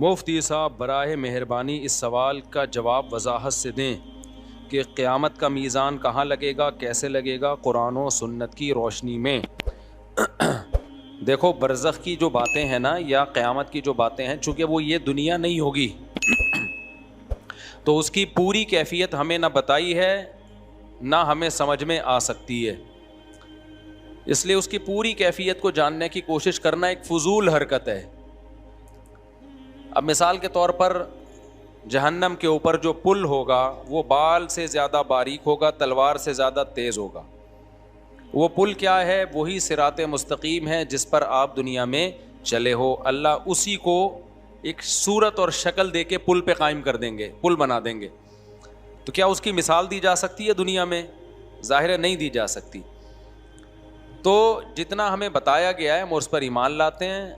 مفتی صاحب براہ مہربانی اس سوال کا جواب وضاحت سے دیں کہ قیامت کا میزان کہاں لگے گا، کیسے لگے گا قرآن و سنت کی روشنی میں؟ دیکھو، برزخ کی جو باتیں ہیں نا، یا قیامت کی جو باتیں ہیں، چونکہ وہ یہ دنیا نہیں ہوگی تو اس کی پوری کیفیت ہمیں نہ بتائی ہے نہ ہمیں سمجھ میں آ سکتی ہے، اس لیے اس کی پوری کیفیت کو جاننے کی کوشش کرنا ایک فضول حرکت ہے۔ اب مثال کے طور پر جہنم کے اوپر جو پل ہوگا وہ بال سے زیادہ باریک ہوگا، تلوار سے زیادہ تیز ہوگا۔ وہ پل کیا ہے؟ وہی صراط مستقیم ہے جس پر آپ دنیا میں چلے ہو۔ اللہ اسی کو ایک صورت اور شکل دے کے پل پہ قائم کر دیں گے، پل بنا دیں گے۔ تو کیا اس کی مثال دی جا سکتی ہے دنیا میں؟ ظاہر ہے نہیں دی جا سکتی۔ تو جتنا ہمیں بتایا گیا ہے ہم اس پر ایمان لاتے ہیں،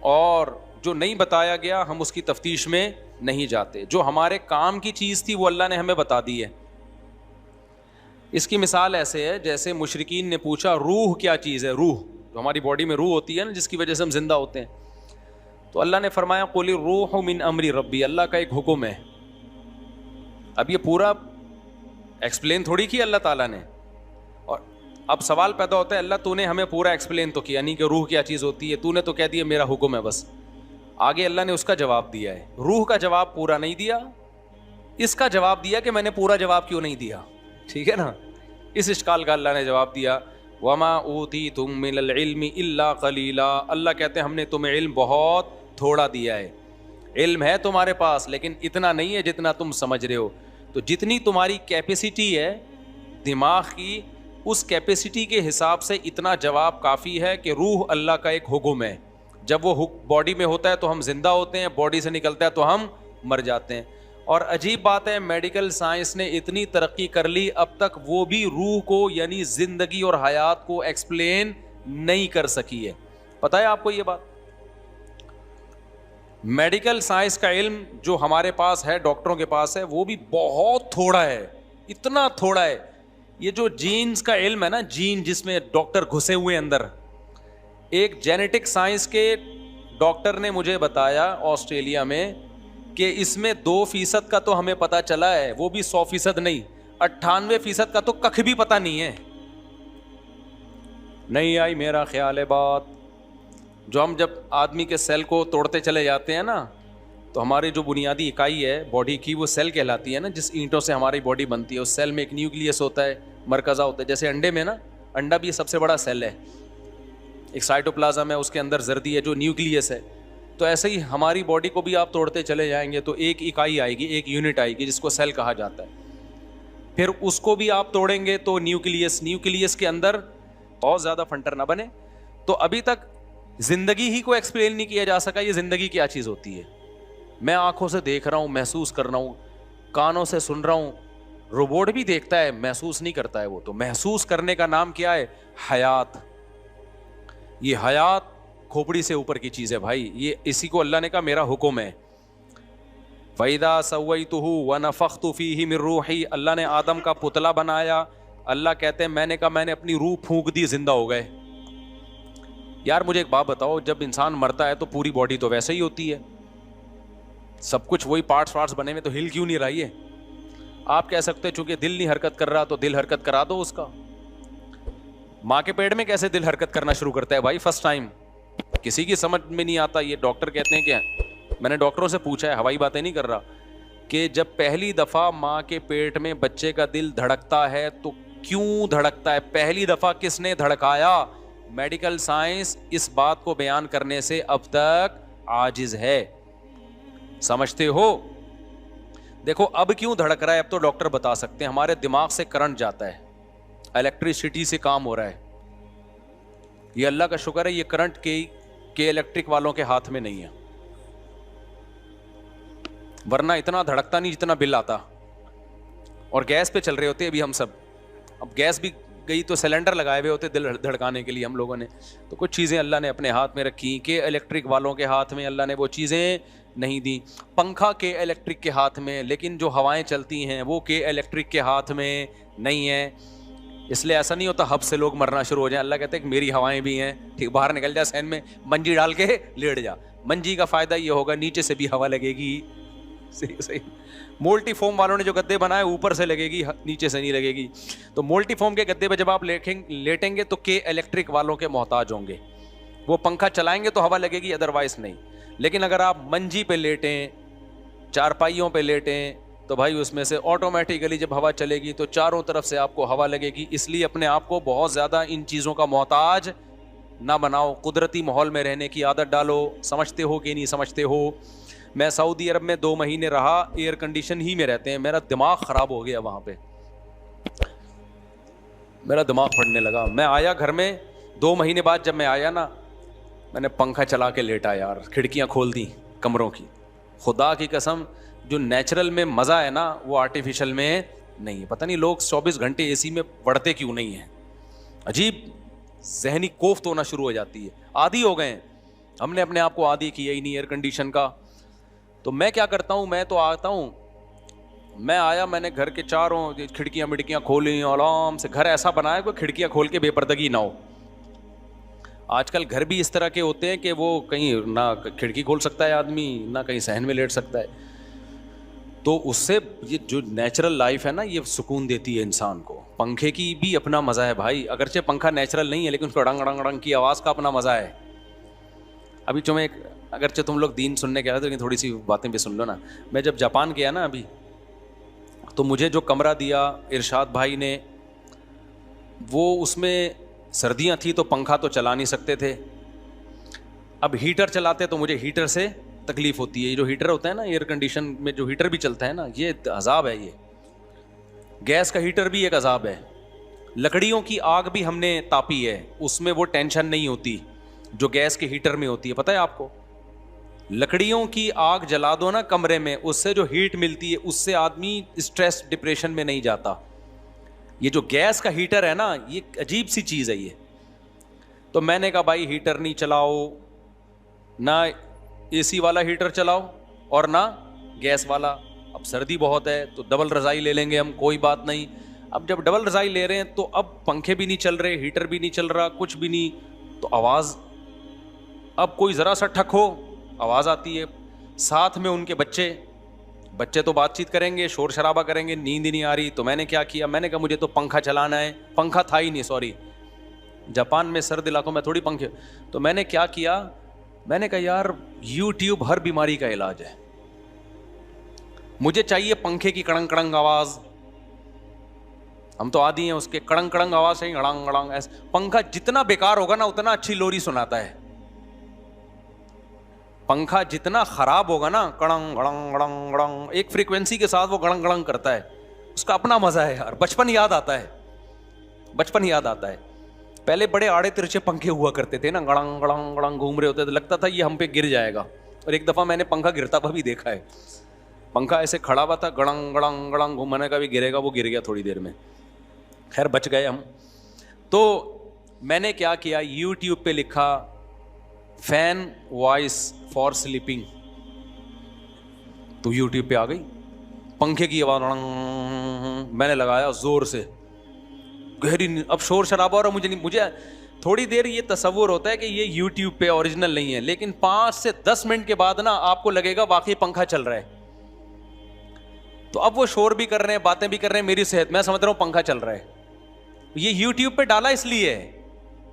اور جو نہیں بتایا گیا ہم اس کی تفتیش میں نہیں جاتے۔ جو ہمارے کام کی چیز تھی وہ اللہ نے ہمیں بتا دی ہے۔ اس کی مثال ایسے ہے جیسے مشرکین نے پوچھا روح کیا چیز ہے؟ روح جو ہماری باڈی میں روح ہوتی ہے نا، جس کی وجہ سے ہم زندہ ہوتے ہیں، تو اللہ نے فرمایا قل الروح من امر ربی، اللہ کا ایک حکم ہے۔ اب یہ پورا ایکسپلین تھوڑی کیا اللہ تعالیٰ نے، اور اب سوال پیدا ہوتا ہے اللہ تو نے ہمیں پورا ایکسپلین تو کیا نہیں کہ روح کیا چیز ہوتی ہے، تو نے تو کہہ دیا میرا حکم ہے بس۔ آگے اللہ نے اس کا جواب دیا ہے، روح کا جواب پورا نہیں دیا، اس کا جواب دیا کہ میں نے پورا جواب کیوں نہیں دیا، ٹھیک ہے نا؟ اس اشکال کا اللہ نے جواب دیا وما اوتیتم من العلم الا قلیلا، اللہ کہتے ہیں ہم نے تمہیں علم بہت تھوڑا دیا ہے، علم ہے تمہارے پاس لیکن اتنا نہیں ہے جتنا تم سمجھ رہے ہو۔ تو جتنی تمہاری کیپیسٹی ہے دماغ کی، اس کیپیسٹی کے حساب سے اتنا جواب کافی ہے کہ روح اللہ کا ایک حکم ہے۔ جب وہ باڈی میں ہوتا ہے تو ہم زندہ ہوتے ہیں، باڈی سے نکلتا ہے تو ہم مر جاتے ہیں۔ اور عجیب بات ہے میڈیکل سائنس نے اتنی ترقی کر لی، اب تک وہ بھی روح کو یعنی زندگی اور حیات کو ایکسپلین نہیں کر سکی ہے۔ پتہ ہے آپ کو یہ بات؟ میڈیکل سائنس کا علم جو ہمارے پاس ہے، ڈاکٹروں کے پاس ہے، وہ بھی بہت تھوڑا ہے، اتنا تھوڑا ہے۔ یہ جو جینز کا علم ہے نا، جین جس میں ڈاکٹر گھسے ہوئے اندر، ایک جینیٹک سائنس کے ڈاکٹر نے مجھے بتایا آسٹریلیا میں کہ اس میں 2% کا تو ہمیں پتا چلا ہے، وہ بھی 100% نہیں، 98% کا تو کخ بھی پتا نہیں ہے۔ نہیں آئی میرا خیال ہے بات؟ جو ہم جب آدمی کے سیل کو توڑتے چلے جاتے ہیں نا، تو ہماری جو بنیادی اکائی ہے باڈی کی وہ سیل کہلاتی ہے نا، جس اینٹوں سے ہماری باڈی بنتی ہے۔ اس سیل میں ایک نیوکلیس ہوتا ہے، مرکزہ ہوتا ہے، جیسے انڈے میں نا، انڈا بھی سب سے بڑا سیل ہے، ایک سائٹوپلازم ہے، اس کے اندر زردی ہے جو نیوکلیس ہے۔ تو ایسے ہی ہماری باڈی کو بھی آپ توڑتے چلے جائیں گے تو ایک اکائی آئے گی، ایک یونٹ آئے گی جس کو سیل کہا جاتا ہے۔ پھر اس کو بھی آپ توڑیں گے تو نیوکلیس کے اندر بہت زیادہ فنٹر نہ بنے۔ تو ابھی تک زندگی ہی کو ایکسپلین نہیں کیا جا سکا یہ زندگی کیا چیز ہوتی ہے۔ میں آنکھوں سے دیکھ رہا ہوں، محسوس کر رہا ہوں، کانوں سے سن رہا ہوں، روبوٹ بھی دیکھتا ہے، محسوس نہیں کرتا ہے وہ۔ تو محسوس کرنے کا نام کیا ہے؟ حیات۔ یہ حیات کھوپڑی سے اوپر کی چیز ہے بھائی، یہ اسی کو اللہ نے کہا میرا حکم ہے۔ وَإِذَا سَوَّيْتُهُ وَنَفَخْتُ فِيهِ مِن رُوحِي، اللہ نے آدم کا پتلا بنایا، اللہ کہتے ہیں میں نے کہا میں نے اپنی روح پھونک دی، زندہ ہو گئے۔ یار مجھے ایک بات بتاؤ، جب انسان مرتا ہے تو پوری باڈی تو ویسے ہی ہوتی ہے، سب کچھ وہی پارٹس بنے ہوئے، تو ہل کیوں نہیں رہی ہے؟ آپ کہہ سکتے چونکہ دل نہیں حرکت کر رہا تو دل حرکت کرا دو اس کا۔ ماں کے پیٹ میں کیسے دل حرکت کرنا شروع کرتا ہے بھائی فرسٹ ٹائم؟ کسی کی سمجھ میں نہیں آتا۔ یہ ڈاکٹر کہتے ہیں کہ میں نے ڈاکٹروں سے پوچھا ہے، ہوائی باتیں نہیں کر رہا، کہ جب پہلی دفعہ ماں کے پیٹ میں بچے کا دل دھڑکتا ہے تو کیوں دھڑکتا ہے؟ پہلی دفعہ کس نے دھڑکایا؟ میڈیکل سائنس اس بات کو بیان کرنے سے اب تک عاجز ہے، سمجھتے ہو؟ دیکھو اب کیوں دھڑک رہا ہے اب تو ڈاکٹر بتا سکتے ہیں۔ ہمارے دماغ سے کرنٹ جاتا ہے، الیکٹریسٹی سے کام ہو رہا ہے۔ یہ اللہ کا شکر ہے یہ کرنٹ کے الیکٹرک والوں کے ہاتھ میں نہیں ہے، ورنہ اتنا دھڑکتا نہیں جتنا بل آتا۔ اور گیس پہ چل رہے ہوتے ابھی ہم سب، اب گیس بھی گئی تو سلنڈر لگائے ہوئے ہوتے دل دھڑکانے کے لیے ہم لوگوں نے۔ تو کچھ چیزیں اللہ نے اپنے ہاتھ میں رکھی کہ الیکٹرک والوں کے ہاتھ میں اللہ نے وہ چیزیں نہیں دی۔ پنکھا کے الیکٹرک کے ہاتھ میں، لیکن جو ہوائیں چلتی ہیں وہ کے الیکٹرک کے ہاتھ میں نہیں ہے۔ اس لیے ایسا نہیں ہوتا ہب سے لوگ مرنا شروع ہو جائیں، اللہ کہتے ہیں کہ میری ہوائیں بھی ہیں، ٹھیک، باہر نکل جا سین میں منجی ڈال کے لیٹ جا، منجی کا فائدہ یہ ہوگا نیچے سے بھی ہوا لگے گی. صحیح صحیح. مولٹی فوم والوں نے جو گدے بنائے اوپر سے لگے گی, نیچے سے نہیں لگے گی. تو مولٹی فوم کے گدے پہ جب آپ لیٹیں گے تو کے الیکٹرک والوں کے محتاج ہوں گے, وہ پنکھا چلائیں گے تو ہوا لگے گی, ادروائز نہیں. لیکن اگر آپ منجی پہ لیٹیں, چارپائیوں پہ لیٹیں, تو بھائی اس میں سے آٹومیٹیکلی جب ہوا چلے گی تو چاروں طرف سے آپ کو ہوا لگے گی. اس لیے اپنے آپ کو بہت زیادہ ان چیزوں کا محتاج نہ بناؤ, قدرتی ماحول میں رہنے کی عادت ڈالو. سمجھتے ہو کہ نہیں سمجھتے ہو؟ میں سعودی عرب میں 2 مہینے رہا, ایئر کنڈیشن ہی میں رہتے ہیں, میرا دماغ خراب ہو گیا وہاں پہ, میرا دماغ پھٹنے لگا. میں آیا گھر میں 2 مہینے بعد, جب میں آیا نا میں نے پنکھا چلا کے لیٹا یار, کھڑکیاں کھول دی کمروں کی. خدا کی قسم جو نیچرل میں مزہ ہے نا وہ آرٹیفیشل میں نہیں ہے. پتہ نہیں لوگ 24 گھنٹے اے سی میں پڑھتے کیوں نہیں ہیں, عجیب ذہنی کوفت ہونا شروع ہو جاتی ہے. عادی ہو گئے ہیں, ہم نے اپنے آپ کو عادی کیا ہی نہیں ایئر کنڈیشن کا. تو میں کیا کرتا ہوں, میں تو آتا ہوں, میں آیا, میں نے گھر کے چاروں کھڑکیاں مڑکیاں کھولی آرام سے. گھر ایسا بنایا کوئی کھڑکیاں کھول کے بے پردگی نہ ہو. آج کل گھر بھی اس طرح کے ہوتے ہیں کہ وہ کہیں نہ کھڑکی کھول سکتا ہے آدمی, نہ کہیں صحن میں لیٹ سکتا ہے. تو اس سے یہ جو نیچرل لائف ہے نا یہ سکون دیتی ہے انسان کو. پنکھے کی بھی اپنا مزہ ہے بھائی, اگرچہ پنکھا نیچرل نہیں ہے لیکن اس کو ڈنگ ڈنگ ڈنگ کی آواز کا اپنا مزہ ہے. ابھی تمہیں اگرچہ تم لوگ دین سننے کے آئے تھے لیکن تھوڑی سی باتیں بھی سن لو نا. میں جب جاپان گیا نا ابھی, تو مجھے جو کمرہ دیا ارشاد بھائی نے, وہ اس میں سردیاں تھیں تو پنکھا تو چلا نہیں سکتے تھے. اب ہیٹر چلاتے تو مجھے ہیٹر سے تکلیف ہوتی ہے. یہ جو ہیٹر ہوتا ہے نا ایئر کنڈیشن میں, جو ہیٹر بھی چلتا ہے نا, یہ عذاب ہے. یہ گیس کا ہیٹر بھی ایک عذاب ہے. لکڑیوں کی آگ بھی ہم نے تاپی ہے, اس میں وہ ٹینشن نہیں ہوتی جو گیس کے ہیٹر میں ہوتی ہے. پتہ ہے آپ کو, لکڑیوں کی آگ جلا دو نا کمرے میں, اس سے جو ہیٹ ملتی ہے اس سے آدمی اسٹریس ڈپریشن میں نہیں جاتا. یہ جو گیس کا ہیٹر ہے نا یہ عجیب سی چیز ہے یہ. تو میں نے کہا بھائی ہیٹر نہیں چلاؤ, نہ اے سی والا ہیٹر چلاؤ اور نہ گیس والا. اب سردی بہت ہے تو ڈبل رضائی لے لیں گے ہم, کوئی بات نہیں. اب جب ڈبل رضائی لے رہے ہیں تو اب پنکھے بھی نہیں چل رہے, ہیٹر بھی نہیں چل رہا, کچھ بھی نہیں, تو آواز, اب کوئی ذرا سا ٹھک ہو آواز آتی ہے. ساتھ میں ان کے بچے تو بات چیت کریں گے, شور شرابہ کریں گے, نیند ہی نہیں آ رہی. تو میں نے کیا کیا, میں نے کہا مجھے تو پنکھا چلانا ہے. پنکھا تھا ہی نہیں, سوری, جاپان میں سرد علاقوں میں تھوڑی پنکھے. تو میں نے کیا کیا, میں نے کہا یار یوٹیوب ہر بیماری کا علاج ہے, مجھے چاہیے پنکھے کی کڑنگ کڑنگ آواز. ہم تو عادی ہیں اس کے کڑنگ کڑنگ آواز سے, گڑنگ گڑنگ ایسے. پنکھا جتنا بیکار ہوگا نا اتنا اچھی لوری سناتا ہے. پنکھا جتنا خراب ہوگا نا, کڑنگ گڑنگ گڑنگ گڑنگ ایک فریکوینسی کے ساتھ وہ گڑنگ گڑنگ کرتا ہے, اس کا اپنا مزہ ہے یار. بچپن یاد آتا ہے, بچپن یاد آتا ہے. پہلے بڑے آڑے ترچے پنکھے ہوا کرتے تھے نا, گڑنگ گڑنگ گڑنگ گھوم رہے ہوتے تھے, لگتا تھا یہ ہم پہ گر جائے گا. اور ایک دفعہ میں نے پنکھا گرتا ہوا بھی دیکھا ہے. پنکھا ایسے کھڑا ہوا تھا, گڑنگ گڑنگ گڑنگ گھومنے کا بھی گرے گا, وہ گر گیا تھوڑی دیر میں. خیر بچ گئے ہم. تو میں نے کیا کیا, یوٹیوب پہ لکھا فین وائس فار سلیپنگ, تو یوٹیوب پہ آ گئی پنکھے کی آواز. میں نے لگایا زور سے, گہری. اب شور شرابہ اور مجھے تھوڑی دیر یہ تصور ہوتا ہے کہ یہ یوٹیوب پہ اوریجنل نہیں ہے, لیکن 5 سے 10 منٹ کے بعد نا آپ کو لگے گا واقعی پنکھا چل رہا ہے. تو اب وہ شور بھی کر رہے ہیں, باتیں بھی کر رہے ہیں, میری صحت, میں سمجھ رہا ہوں پنکھا چل رہا ہے. یہ یوٹیوب پہ ڈالا اس لیے ہے.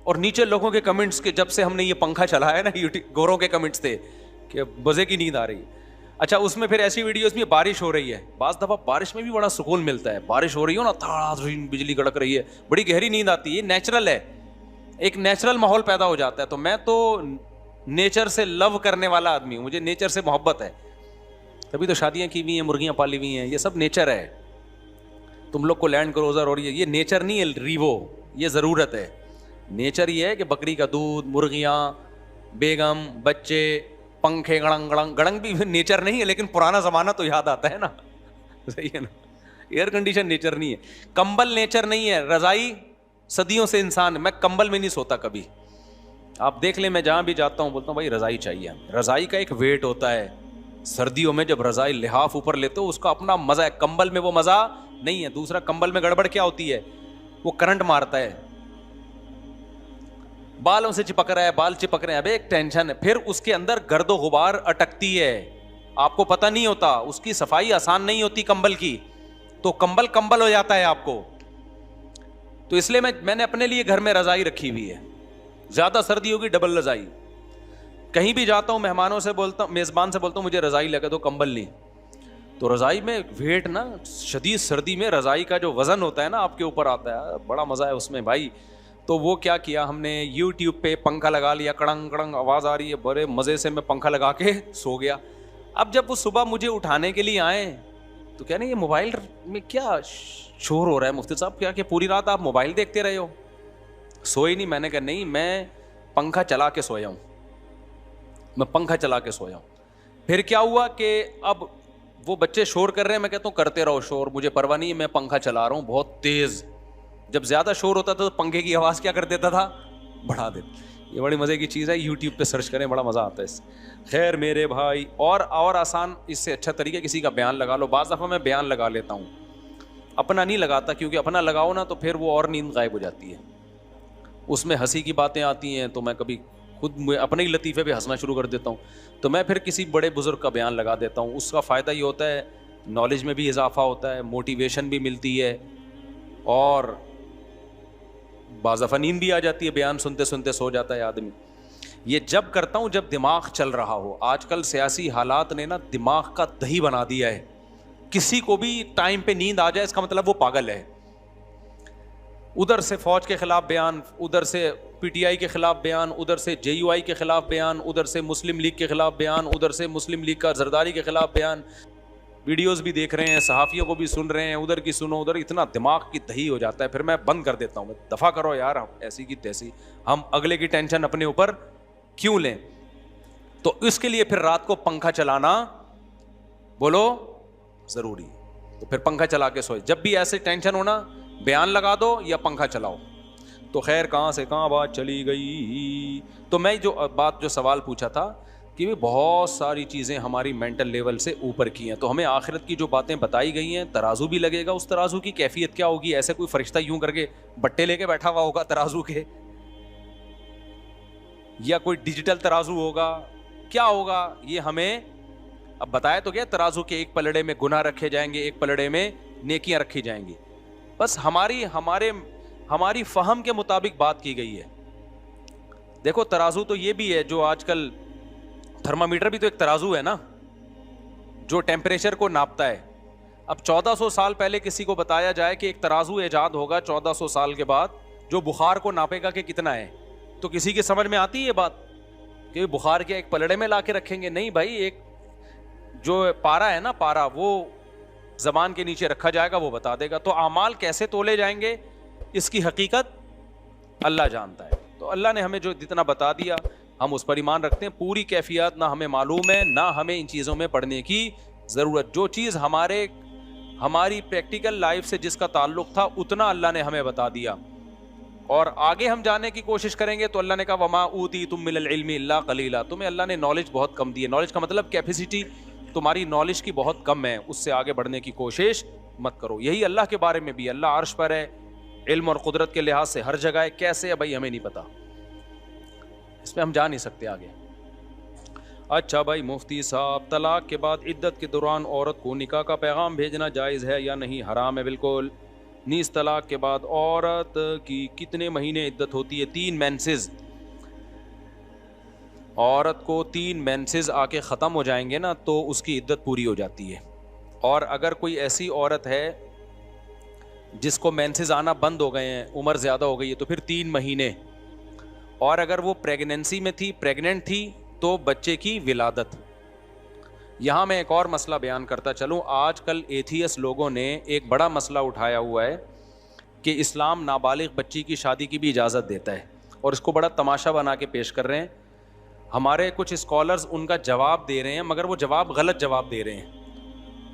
اور نیچے لوگوں کے کمنٹس کے, جب سے ہم نے یہ پنکھا چلایا نا یوٹیوب, گوروں کے کمنٹس تھے کہ مزے کی نیند آ رہی. اچھا اس میں پھر ایسی ویڈیوز میں بارش ہو رہی ہے, بعض دفعہ بارش میں بھی بڑا سکون ملتا ہے. بارش ہو رہی ہو نا, تھڑا بجلی کڑک رہی ہے, بڑی گہری نیند آتی ہے. نیچرل ہے, ایک نیچرل ماحول پیدا ہو جاتا ہے. تو میں تو نیچر سے لو کرنے والا آدمی ہوں, مجھے نیچر سے محبت ہے. تبھی تو شادیاں کی ہوئی ہیں, مرغیاں پالی ہوئی ہیں, یہ سب نیچر ہے. تم لوگ کو لینڈ کروزر ہو رہی ہے, یہ نیچر نہیں ہے ریوو, یہ ضرورت ہے. نیچر یہ ہے کہ بکری کا دودھ, مرغیاں, بیگم, بچے, پنکھے, گڑنگ گڑنگ. گڑنگ بھی نیچر نہیں ہے لیکن پرانا زمانہ تو یاد آتا ہے نا, صحیح ہے نا. ایئر کنڈیشن نیچر نہیں ہے, کمبل نیچر نہیں ہے, رضائی صدیوں سے انسان, میں کمبل میں نہیں سوتا کبھی. آپ دیکھ لیں, میں جہاں بھی جاتا ہوں بولتا ہوں بھائی رضائی چاہیے. رضائی کا ایک ویٹ ہوتا ہے, سردیوں میں جب رضائی لحاف اوپر لیتے ہو اس کا اپنا مزہ ہے, کمبل میں وہ مزہ نہیں ہے. دوسرا کمبل میں گڑبڑ کیا ہوتی ہے, وہ کرنٹ مارتا ہے. بالوں سے چپک رہا ہے, بال چپک رہے ہیں, ابے ایک ٹینشن ہے. پھر اس کے اندر گرد و غبار اٹکتی ہے, آپ کو پتہ نہیں ہوتا, اس کی صفائی آسان نہیں ہوتی کمبل کی, تو کمبل ہو جاتا ہے آپ کو. تو اس لیے میں نے اپنے لیے گھر میں رضائی رکھی ہوئی ہے, زیادہ سردی ہوگی ڈبل رضائی. کہیں بھی جاتا ہوں مہمانوں سے بولتا ہوں, میزبان سے بولتا ہوں مجھے رضائی لگا دو, کمبل نہیں. تو رضائی میں ویٹ نا, شدید سردی میں رضائی کا جو وزن ہوتا ہے نا آپ کے اوپر آتا ہے, بڑا مزہ ہے اس میں بھائی. تو وہ کیا ہم نے یوٹیوب پہ پنکھا لگا لیا, کڑنگ کڑنگ آواز آ رہی ہے, بڑے مزے سے میں پنکھا لگا کے سو گیا. اب جب وہ صبح مجھے اٹھانے کے لیے آئے تو کہنے یہ موبائل میں کیا شور ہو رہا ہے مفتی صاحب, کیا کہ پوری رات آپ موبائل دیکھتے رہے ہو, سوئے نہیں؟ میں نے کہا نہیں, میں پنکھا چلا کے سویا ہوں, میں پنکھا چلا کے سویا ہوں. پھر کیا ہوا کہ اب وہ بچے شور کر رہے ہیں, میں کہتا ہوں کرتے رہو شور, مجھے پرواہ نہیں ہے, میں پنکھا چلا رہا ہوں بہت تیز. جب زیادہ شور ہوتا تھا تو پنکھے کی آواز کیا کر دیتا تھا, بڑھا دیتا. یہ بڑی مزے کی چیز ہے, یوٹیوب پہ سرچ کریں, بڑا مزہ آتا ہے اس سے. خیر میرے بھائی, اور آسان اس سے اچھا طریقہ کسی کا بیان لگا لو. بعض دفعہ میں بیان لگا لیتا ہوں, اپنا نہیں لگاتا, کیونکہ اپنا لگاؤ نا تو پھر وہ اور نیند غائب ہو جاتی ہے, اس میں ہنسی کی باتیں آتی ہیں, تو میں کبھی خود اپنے ہی لطیفے پہ ہنسنا شروع کر دیتا ہوں. تو میں پھر کسی بڑے بزرگ کا بیان لگا دیتا ہوں. اس کا فائدہ یہ ہوتا ہے نالج میں بھی اضافہ ہوتا ہے, موٹیویشن بھی ملتی ہے, اور بعض دفعہ نیند بھی آ جاتی ہے, بیان سنتے سنتے سو جاتا ہے آدمی. یہ جب کرتا ہوں جب دماغ چل رہا ہو. آج کل سیاسی حالات نے نا دماغ کا دہی بنا دیا ہے, کسی کو بھی ٹائم پہ نیند آ جائے اس کا مطلب وہ پاگل ہے. ادھر سے فوج کے خلاف بیان, ادھر سے پی ٹی آئی کے خلاف بیان, ادھر سے جے یو آئی کے خلاف بیان, ادھر سے مسلم لیگ کے خلاف بیان, ادھر سے مسلم لیگ کا زرداری کے خلاف بیان. ویڈیوز بھی دیکھ رہے ہیں, صحافیوں کو بھی سن رہے ہیں, ادھر کی سنو ادھر, اتنا دماغ کی دہی ہو جاتا ہے. پھر میں بند کر دیتا ہوں, دفع کرو یار, ایسی کی تیسی, ہم اگلے کی ٹینشن اپنے اوپر کیوں لیں. تو اس کے لیے پھر رات کو پنکھا چلانا بولو ضروری. تو پھر پنکھا چلا کے سوئے. جب بھی ایسے ٹینشن ہونا بیان لگا دو یا پنکھا چلاؤ. تو خیر کہاں سے کہاں بات چلی گئی. تو میں جو سوال پوچھا تھا کہ بہت ساری چیزیں ہماری مینٹل لیول سے اوپر کی ہیں, تو ہمیں آخرت کی جو باتیں بتائی گئی ہیں, ترازو بھی لگے گا, اس ترازو کی کیفیت کیا ہوگی. ایسے کوئی فرشتہ یوں کر کے بٹے لے کے بیٹھا ہوا ہوگا ترازو کے, یا کوئی ڈیجیٹل ترازو ہوگا, کیا ہوگا یہ ہمیں اب بتایا تو گیا. ترازو کے ایک پلڑے میں گناہ رکھے جائیں گے, ایک پلڑے میں نیکیاں رکھی جائیں گی. بس ہماری فہم کے مطابق بات کی گئی ہے. دیکھو ترازو تو یہ بھی ہے جو آج کل تھرمامیٹر بھی تو ایک ترازو ہے نا, جو ٹیمپریچر کو ناپتا ہے. اب 1400 سال پہلے کسی کو بتایا جائے کہ ایک ترازو ایجاد ہوگا 1400 سال کے بعد جو بخار کو ناپے گا کہ کتنا ہے, تو کسی کی سمجھ میں آتی ہے یہ بات کہ بخار کے ایک پلڑے میں لا کے رکھیں گے؟ نہیں بھائی, ایک جو پارا ہے نا, پارا وہ زبان کے نیچے رکھا جائے گا, وہ بتا دے گا. تو اعمال کیسے تولے جائیں گے اس کی حقیقت اللہ جانتا ہے. تو اللہ نے ہمیں جو جتنا بتا دیا ہم اس پر ایمان رکھتے ہیں. پوری کیفیات نہ ہمیں معلوم ہے, نہ ہمیں ان چیزوں میں پڑھنے کی ضرورت. جو چیز ہماری پریکٹیکل لائف سے جس کا تعلق تھا اتنا اللہ نے ہمیں بتا دیا, اور آگے ہم جانے کی کوشش کریں گے. تو اللہ نے کہا وما اوتیتم من العلم الا قلیلا, تمہیں اللہ نے نالج بہت کم دی ہے. نالج کا مطلب کیپیسٹی تمہاری نالج کی بہت کم ہے, اس سے آگے بڑھنے کی کوشش مت کرو. یہی اللہ کے بارے میں بھی, اللہ عرش پر ہے, علم اور قدرت کے لحاظ سے ہر جگہ ہے. کیسے ہے بھائی ہمیں نہیں پتا, اس میں ہم جا نہیں سکتے آگے. اچھا بھائی مفتی صاحب, طلاق کے بعد عدت کے دوران عورت کو نکاح کا پیغام بھیجنا جائز ہے یا نہیں؟ حرام ہے بالکل. نیز طلاق کے بعد عورت کی کتنے مہینے عدت ہوتی ہے؟ 3 مینسز. عورت کو 3 مینسز آ کے ختم ہو جائیں گے نا تو اس کی عدت پوری ہو جاتی ہے. اور اگر کوئی ایسی عورت ہے جس کو مینسز آنا بند ہو گئے ہیں, عمر زیادہ ہو گئی ہے, تو پھر 3 مہینے. اور اگر وہ پریگننسی میں تھی, پریگننٹ تھی, تو بچے کی ولادت. یہاں میں ایک اور مسئلہ بیان کرتا چلوں. آج کل ایتھیس لوگوں نے ایک بڑا مسئلہ اٹھایا ہوا ہے کہ اسلام نابالغ بچی کی شادی کی بھی اجازت دیتا ہے, اور اس کو بڑا تماشا بنا کے پیش کر رہے ہیں. ہمارے کچھ اسکالرز ان کا جواب دے رہے ہیں, مگر وہ جواب غلط جواب دے رہے ہیں.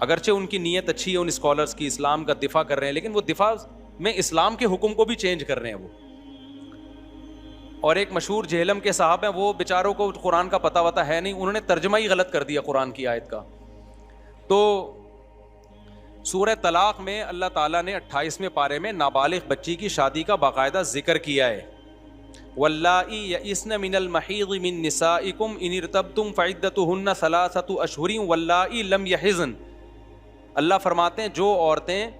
اگرچہ ان کی نیت اچھی ہے ان اسکالرز کی, اسلام کا دفاع کر رہے ہیں, لیکن وہ دفاع میں اسلام کے حکم کو بھی چینج کر رہے ہیں وہ. اور ایک مشہور جہلم کے صاحب ہیں, وہ بیچاروں کو قرآن کا پتہ وتا ہے نہیں, انہوں نے ترجمہ ہی غلط کر دیا قرآن کی آیت کا. تو سورہ طلاق میں اللہ تعالیٰ نے 28ویں پارے میں نابالغ بچی کی شادی کا باقاعدہ ذکر کیا ہے. واللائی یئسن من المحیض من نسائکم ان ارتبتم فعدتہن ثلاثۃ اشہر واللائی لم یحضن. اللہ فرماتے ہیں جو عورتیں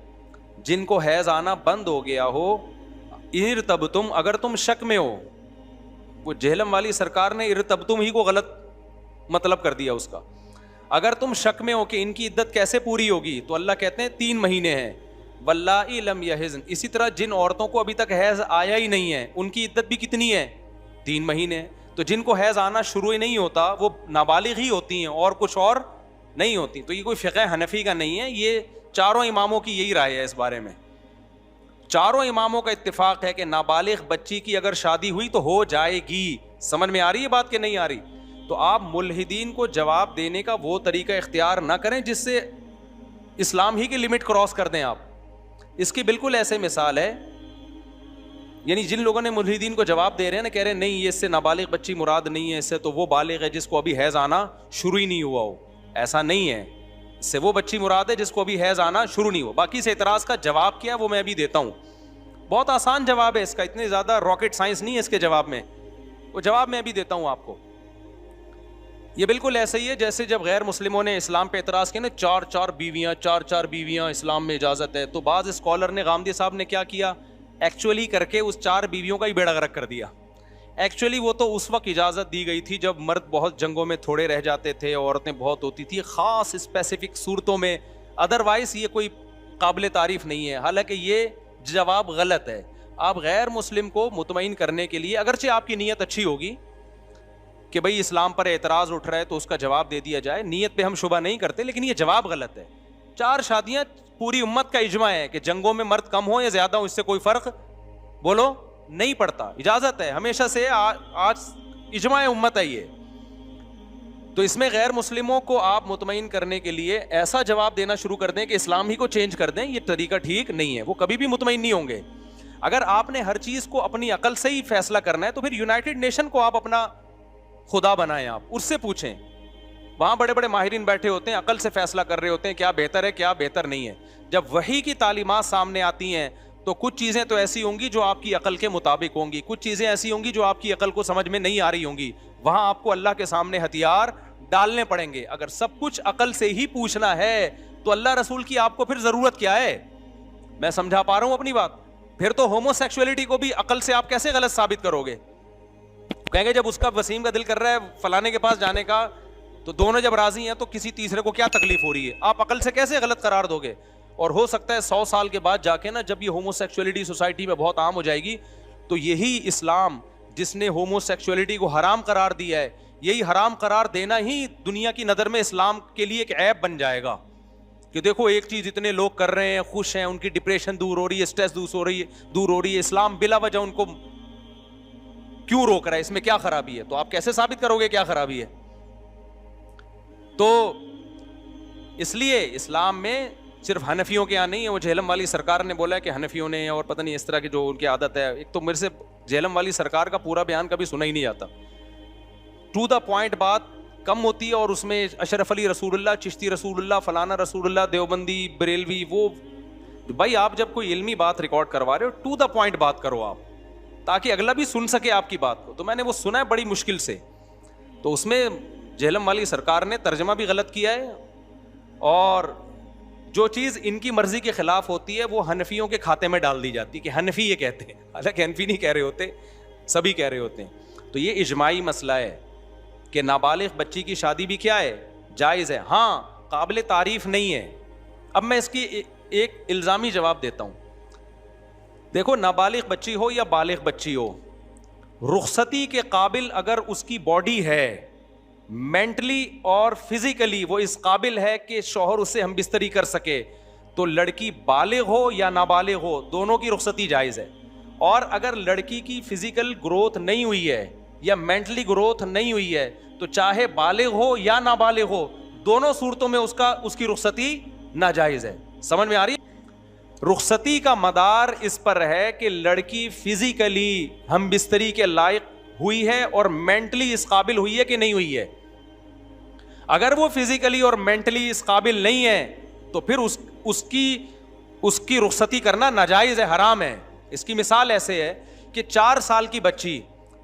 جن کو حیض آنا بند ہو گیا ہو، ان ارتبتم اگر تم شک میں ہو. وہ جہلم والی سرکار نے ارتبتم ہی کو غلط مطلب کر دیا اس کا. اگر تم شک میں ہو کہ ان کی عدت کیسے پوری ہوگی تو اللہ کہتے ہیں 3 مہینے ہیں. واللائی لم یحضن. اسی طرح جن عورتوں کو ابھی تک حیض آیا ہی نہیں ہے ان کی عدت بھی کتنی ہے؟ 3 مہینے. تو جن کو حیض آنا شروع ہی نہیں ہوتا وہ نابالغ ہی ہوتی ہیں اور کچھ اور نہیں ہوتی. تو یہ کوئی فقہ حنفی کا نہیں ہے، یہ چاروں اماموں کی یہی رائے ہے اس بارے میں. چاروں اماموں کا اتفاق ہے کہ نابالغ بچی کی اگر شادی ہوئی تو ہو جائے گی. سمجھ میں آ رہی ہے بات کہ نہیں آ رہی؟ تو آپ ملحدین کو جواب دینے کا وہ طریقہ اختیار نہ کریں جس سے اسلام ہی کی لمٹ کراس کر دیں آپ. اس کی بالکل ایسے مثال ہے، یعنی جن لوگوں نے ملحدین کو جواب دے رہے ہیں نا، کہہ رہے ہیں نہیں یہ اس سے نابالغ بچی مراد نہیں ہے، اس سے تو وہ بالغ ہے جس کو ابھی حیض آنا شروع ہی نہیں ہوا ہو. ایسا نہیں ہے، اس سے وہ بچی مراد ہے جس کو ابھی حیض آنا شروع نہیں ہوا. باقی سے اعتراض کا جواب کیا وہ میں ابھی دیتا ہوں. بہت آسان جواب ہے اس کا، اتنی زیادہ راکٹ سائنس نہیں ہے اس کے جواب میں. وہ جواب میں ابھی دیتا ہوں آپ کو. یہ بالکل ایسا ہی ہے جیسے جب غیر مسلموں نے اسلام پہ اعتراض کیا نا، 4 بیویاں اسلام میں اجازت ہے، تو بعض اسکالر نے، غامدی صاحب نے کیا کیا، ایکچولی کر کے اس 4 بیویوں کا ہی بیڑا غرق کر دیا. ایکچولی وہ تو اس وقت اجازت دی گئی تھی جب مرد بہت جنگوں میں تھوڑے رہ جاتے تھے، عورتیں بہت ہوتی تھی خاص اسپیسیفک صورتوں میں، ادروائز یہ کوئی قابل تعریف نہیں ہے. حالانکہ یہ جواب غلط ہے. آپ غیر مسلم کو مطمئن کرنے کے لیے، اگرچہ آپ کی نیت اچھی ہوگی کہ بھئی اسلام پر اعتراض اٹھ رہا ہے تو اس کا جواب دے دیا جائے، نیت پہ ہم شبہ نہیں کرتے، لیکن یہ جواب غلط ہے. 4 شادیاں پوری امت کا اجماع ہے کہ جنگوں میں مرد کم ہو یا زیادہ ہو اس سے کوئی فرق بولو نہیں پڑتا، اجازت ہے ہمیشہ سے، آج اجماع امت ہے یہ. تو اس میں غیر مسلموں کو آپ مطمئن کرنے کے لیے ایسا جواب دینا شروع کر دیں کہ اسلام ہی کو چینج کر دیں، یہ طریقہ ٹھیک نہیں ہے. وہ کبھی بھی مطمئن نہیں ہوں گے. اگر آپ نے ہر چیز کو اپنی عقل سے ہی فیصلہ کرنا ہے تو پھر یونائٹڈ نیشن کو آپ اپنا خدا بنائیں، آپ اس سے پوچھیں. وہاں بڑے بڑے ماہرین بیٹھے ہوتے ہیں، عقل سے فیصلہ کر رہے ہوتے ہیں کیا بہتر ہے کیا بہتر نہیں ہے. جب وحی کی تعلیمات سامنے آتی ہیں تو کچھ چیزیں تو ایسی ہوں گی جو آپ کی عقل کے مطابق ہوں گی، کچھ چیزیں ایسی ہوں گی جو آپ کی عقل کو سمجھ میں نہیں آ رہی ہوں گی. وہاں آپ کو اللہ کے سامنے ہتھیار ڈالنے پڑیں گے. اگر سب کچھ عقل سے ہی پوچھنا ہے تو اللہ رسول کی آپ کو پھر ضرورت کیا ہے؟ میں سمجھا پا رہا ہوں اپنی بات؟ پھر تو ہومو سیکسولیٹی کو بھی عقل سے آپ کیسے غلط ثابت کرو گے؟ کہیں گے جب اس کا وسیم کا دل کر رہا ہے فلانے کے پاس جانے کا تو دونوں جب راضی ہیں تو کسی تیسرے کو کیا تکلیف ہو رہی ہے؟ آپ عقل سے کیسے غلط قرار دو گے؟ اور ہو سکتا ہے 100 سال کے بعد جا کے نا جب یہ ہومو سیکسولیٹی سوسائٹی میں بہت عام ہو جائے گی تو یہی اسلام جس نے ہومو سیکسولیٹی کو حرام قرار دیا ہے، یہی حرام قرار دینا ہی دنیا کی نظر میں اسلام کے لیے ایک عیب بن جائے گا کہ دیکھو ایک چیز اتنے لوگ کر رہے ہیں، خوش ہیں، ان کی ڈپریشن دور ہو رہی ہے، اسٹریس دور ہو رہی ہے، اسلام بلا وجہ ان کو کیوں روک رہا ہے؟ اس میں کیا خرابی ہے؟ تو آپ کیسے ثابت کرو گے کیا خرابی ہے؟ تو اس لیے اسلام میں صرف حنفیوں کے یہاں نہیں ہے. وہ جہلم والی سرکار نے بولا ہے کہ حنفیوں نے اور پتہ نہیں اس طرح کی جو ان کی عادت ہے. ایک تو میرے سے جہلم والی سرکار کا پورا بیان کبھی سنا ہی نہیں جاتا، ٹو دا پوائنٹ بات کم ہوتی ہے، اور اس میں اشرف علی رسول اللہ، چشتی رسول اللہ، فلانا رسول اللہ، دیوبندی، بریلوی، وہ بھائی آپ جب کوئی علمی بات ریکارڈ کروا رہے ہو ٹو دا پوائنٹ بات کرو آپ، تاکہ اگلا بھی سن سکے آپ کی بات کو. تو میں نے وہ سنا ہے بڑی مشکل سے. تو اس میں جہلم والی سرکار نے ترجمہ بھی غلط کیا ہے، اور جو چیز ان کی مرضی کے خلاف ہوتی ہے وہ حنفیوں کے کھاتے میں ڈال دی جاتی ہے کہ حنفی یہ کہتے ہیں، حالانکہ حنفی نہیں کہہ رہے ہوتے، سبھی کہہ رہے ہوتے ہیں. تو یہ اجماعی مسئلہ ہے کہ نابالغ بچی کی شادی بھی کیا ہے؟ جائز ہے. ہاں قابل تعریف نہیں ہے. اب میں اس کی ایک الزامی جواب دیتا ہوں. دیکھو نابالغ بچی ہو یا بالغ بچی ہو، رخصتی کے قابل اگر اس کی باڈی ہے، مینٹلی اور فزیکلی وہ اس قابل ہے کہ شوہر اسے ہم بستری کر سکے، تو لڑکی بالغ ہو یا نابالغ ہو دونوں کی رخصتی جائز ہے. اور اگر لڑکی کی فزیکل گروتھ نہیں ہوئی ہے یا مینٹلی گروتھ نہیں ہوئی ہے تو چاہے بالغ ہو یا نابالغ ہو دونوں صورتوں میں اس کی رخصتی ناجائز ہے. سمجھ میں آ رہی ہے؟ رخصتی کا مدار اس پر ہے کہ لڑکی فزیکلی ہم بستری کے لائق ہوئی ہے اور مینٹلی اس قابل ہوئی ہے کہ نہیں ہوئی ہے. اگر وہ فزیکلی اور مینٹلی اس قابل نہیں ہے تو پھر اس کی رخصتی کرنا ناجائز ہے، حرام ہے. اس کی مثال ایسے ہے کہ 4 سال کی بچی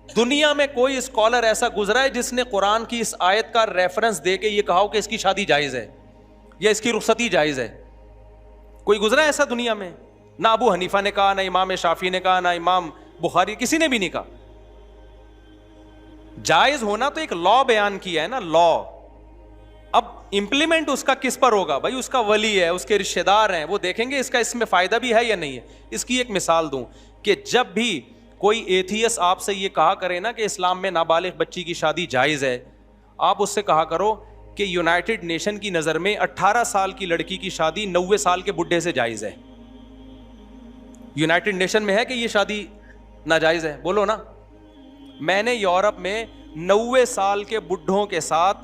دنیا میں کوئی اسکالر ایسا گزرا ہے جس نے قرآن کی اس آیت کا ریفرنس دے کے یہ کہا ہو کہ اس کی شادی جائز ہے یا اس کی رخصتی جائز ہے؟ کوئی گزرا ہے ایسا دنیا میں؟ نہ ابو حنیفہ نے کہا، نہ امام شافعی نے کہا، نہ امام بخاری، کسی نے بھی نہیں کہا۔ جائز ہونا تو ایک لا بیان کیا ہے نا، لا۔ اب امپلیمنٹ اس کا کس پر ہوگا؟ بھائی اس کا ولی ہے، اس کے رشتہ دار ہیں، وہ دیکھیں گے اس میں فائدہ بھی ہے یا نہیں ہے۔ اس کی ایک مثال دوں کہ جب بھی کوئی ایتھیس آپ سے یہ کہا کرے نا کہ اسلام میں نابالغ بچی کی شادی جائز ہے، آپ اس سے کہا کرو کہ یونائٹڈ نیشن کی نظر میں 18 سال کی لڑکی کی شادی 90 سال کے بڈھے سے جائز ہے۔ یونائٹڈ نیشن میں ہے کہ یہ شادی ناجائز ہے؟ بولو نا۔ میں نے یورپ میں 90 سال کے بڈھوں کے ساتھ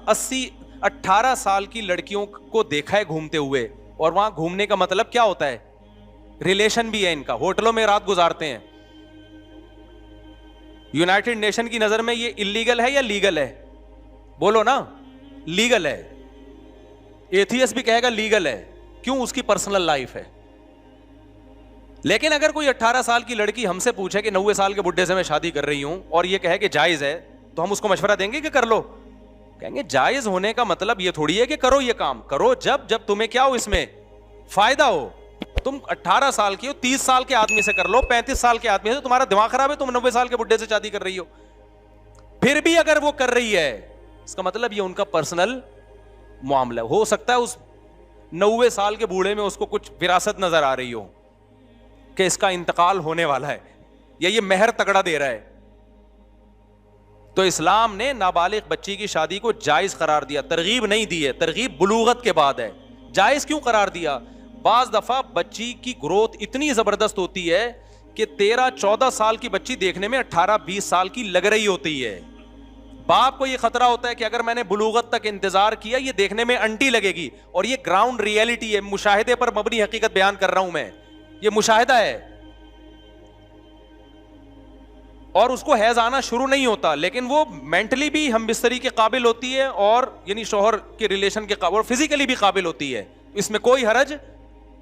18 سال کی لڑکیوں کو دیکھا ہے گھومتے ہوئے، اور وہاں گھومنے کا مطلب کیا ہوتا ہے؟ ریلیشن بھی ہے ان کا، ہوٹلوں میں رات گزارتے ہیں۔ یونائٹڈ نیشن کی نظر میں یہ اللیگل ہے یا لیگل ہے؟ بولو نا۔ لیگل ہے۔ ایتھیس بھی کہے گا لیگل ہے، کیوں؟ اس کی پرسنل لائف ہے۔ لیکن اگر کوئی 18 سال کی لڑکی ہم سے پوچھے کہ 90 سال کے بڈھے سے میں شادی کر رہی ہوں اور یہ کہے کہ جائز ہے، تو ہم اس کو مشورہ دیں گے کہ کر لو؟ کہیں گے جائز ہونے کا مطلب یہ تھوڑی ہے کہ کرو یہ کام، کرو جب تمہیں کیا ہو، اس میں فائدہ ہو۔ تم 18 سال کی ہو، 30 سال کے آدمی سے کر لو، 35 سال کے آدمی سے، تمہارا دماغ خراب ہے، تم 90 سال کے بڈھے سے شادی کر رہی ہو۔ پھر بھی اگر وہ کر رہی ہے، اس کا مطلب یہ ان کا پرسنل معاملہ ہو سکتا ہے اس 90 سال کے بوڑھے میں اس کو کچھ وراثت نظر آ رہی ہو کہ اس کا انتقال ہونے والا ہے، یا یہ مہر تگڑا دے رہا ہے۔ تو اسلام نے نابالغ بچی کی شادی کو جائز قرار دیا، ترغیب نہیں دی ہے، ترغیب بلوغت کے بعد ہے۔ جائز کیوں قرار دیا؟ بعض دفعہ بچی کی گروتھ اتنی زبردست ہوتی ہے کہ 13-14 سال کی بچی دیکھنے میں 18-20 سال کی لگ رہی ہوتی ہے۔ باپ کو یہ خطرہ ہوتا ہے کہ اگر میں نے بلوغت تک انتظار کیا، یہ دیکھنے میں انٹی لگے گی، اور یہ گراؤنڈ ریئلٹی ہے، مشاہدے پر مبنی حقیقت بیان کر رہا ہوں میں، یہ مشاہدہ ہے۔ اور اس کو حیض آنا شروع نہیں ہوتا، لیکن وہ مینٹلی بھی ہم بستری کے قابل ہوتی ہے، اور یعنی شوہر کے ریلیشن کے قابل، اور فزیکلی بھی قابل ہوتی ہے، اس میں کوئی حرج۔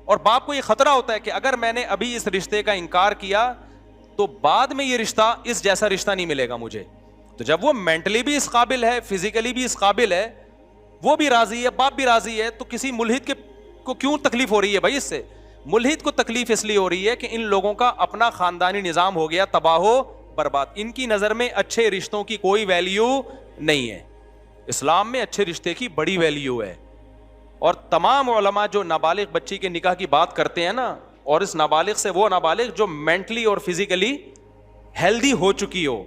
اور باپ کو یہ خطرہ ہوتا ہے کہ اگر میں نے ابھی اس رشتے کا انکار کیا تو بعد میں یہ رشتہ اس جیسا رشتہ نہیں ملے گا مجھے۔ تو جب وہ مینٹلی بھی اس قابل ہے، فزیکلی بھی اس قابل ہے، وہ بھی راضی ہے، باپ بھی راضی ہے، تو کسی ملحد کو کیوں تکلیف ہو رہی ہے بھائی؟ اس سے ملحد کو تکلیف اس لیے ہو رہی ہے کہ ان لوگوں کا اپنا خاندانی نظام ہو گیا تباہ و برباد۔ ان کی نظر میں اچھے رشتوں کی کوئی ویلیو نہیں ہے۔ اسلام میں اچھے رشتے کی بڑی ویلیو ہے۔ اور تمام علماء جو نابالغ بچی کے نکاح کی بات کرتے ہیں نا، اور اس نابالغ سے وہ نابالغ جو مینٹلی اور فزیکلی ہیلدی ہو چکی ہو،